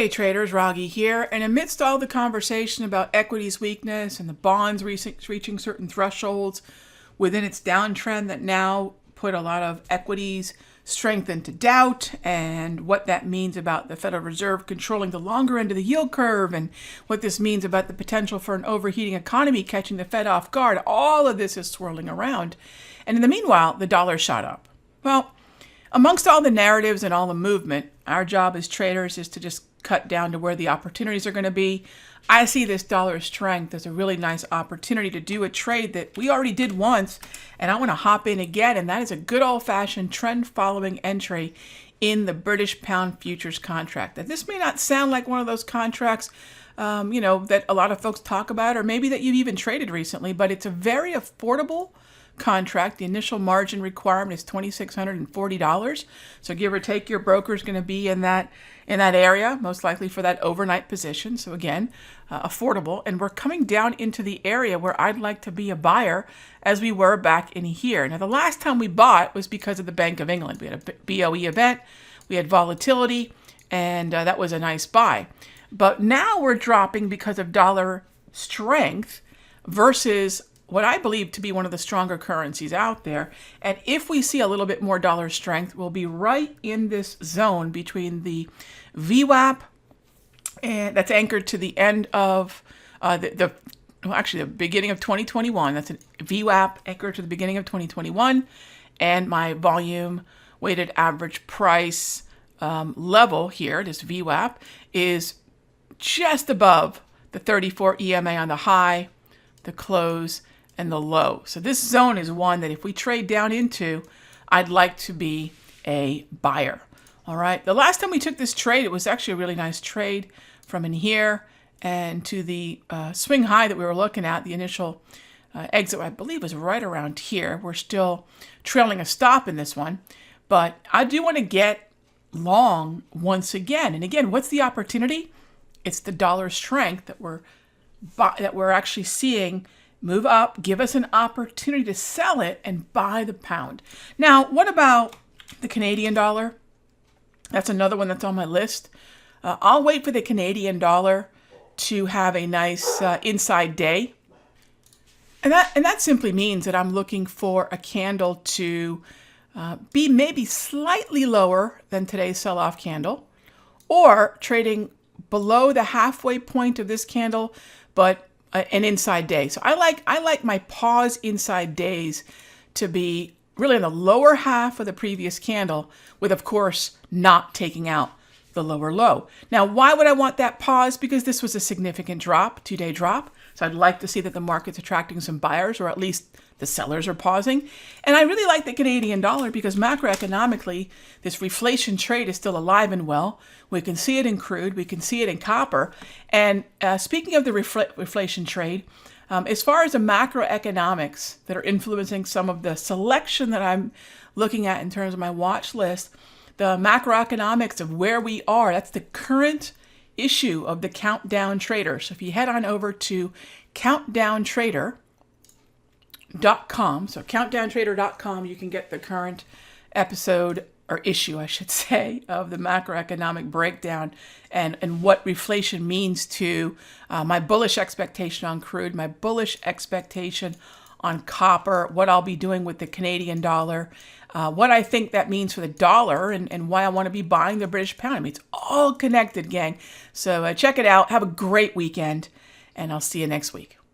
Hey traders, Raghee here, and amidst all the conversation about equities weakness and the bonds reaching certain thresholds within its downtrend that now put a lot of equities strength into doubt, and what that means about the Federal Reserve controlling the longer end of the yield curve, and what this means about the potential for an overheating economy catching the Fed off guard, all of this is swirling around. And in the meanwhile, the dollar shot up. Well, amongst all the narratives and all the movement, our job as traders is to just cut down to where the opportunities are going to be. I see this dollar strength as a really nice opportunity to do a trade that we already did once, and I want to hop in again, and that is a good old-fashioned trend-following entry in the British pound futures contract. Now, this may not sound like one of those contracts that a lot of folks talk about, or maybe that you've even traded recently, but it's a very affordable contract. The initial margin requirement is $2,640. So give or take, your broker is going to be in that area, most likely for that overnight position. So again, affordable. And we're coming down into the area where I'd like to be a buyer, as we were back in here. Now, the last time we bought was because of the Bank of England. We had a BOE event, we had volatility, and that was a nice buy. But now we're dropping because of dollar strength versus what I believe to be one of the stronger currencies out there. And if we see a little bit more dollar strength, we'll be right in this zone between the VWAP, and that's anchored to the end of the beginning of 2021. That's a VWAP anchored to the beginning of 2021. And my volume weighted average price level here, this VWAP, is just above the 34 EMA on the high, the close, and the low. So this zone is one that if we trade down into, I'd like to be a buyer. All right. The last time we took this trade, it was actually a really nice trade from in here and to the swing high that we were looking at. The initial exit, I believe, was right around here. We're still trailing a stop in this one, but I do want to get long once again. And again, what's the opportunity? It's the dollar strength that we're actually seeing move up, give us an opportunity to sell it and buy the pound. Now, what about the Canadian dollar? That's another one that's on my list. I'll wait for the Canadian dollar to have a nice inside day. And that simply means that I'm looking for a candle to be maybe slightly lower than today's sell-off candle, or trading below the halfway point of this candle, but an inside day. So I like my pause inside days to be really in the lower half of the previous candle, with, of course, not taking out the lower low. Now, why would I want that pause? Because this was a significant drop, 2-day drop. So I'd like to see that the market's attracting some buyers, or at least the sellers are pausing. And I really like the Canadian dollar because macroeconomically, this reflation trade is still alive and well. We can see it in crude. We can see it in copper. And speaking of the reflation trade, as far as the macroeconomics that are influencing some of the selection that I'm looking at in terms of my watch list, the macroeconomics of where we are, that's the current issue of the Countdown Trader. So if you head on over to countdowntrader.com, so countdowntrader.com, you can get the current episode, or issue, I should say, of the macroeconomic breakdown and what reflation means to my bullish expectation on crude, my bullish expectation on copper, what I'll be doing with the Canadian dollar, what I think that means for the dollar, and why I want to be buying the British pound. I mean, it's all connected, gang. So check it out. Have a great weekend, and I'll see you next week.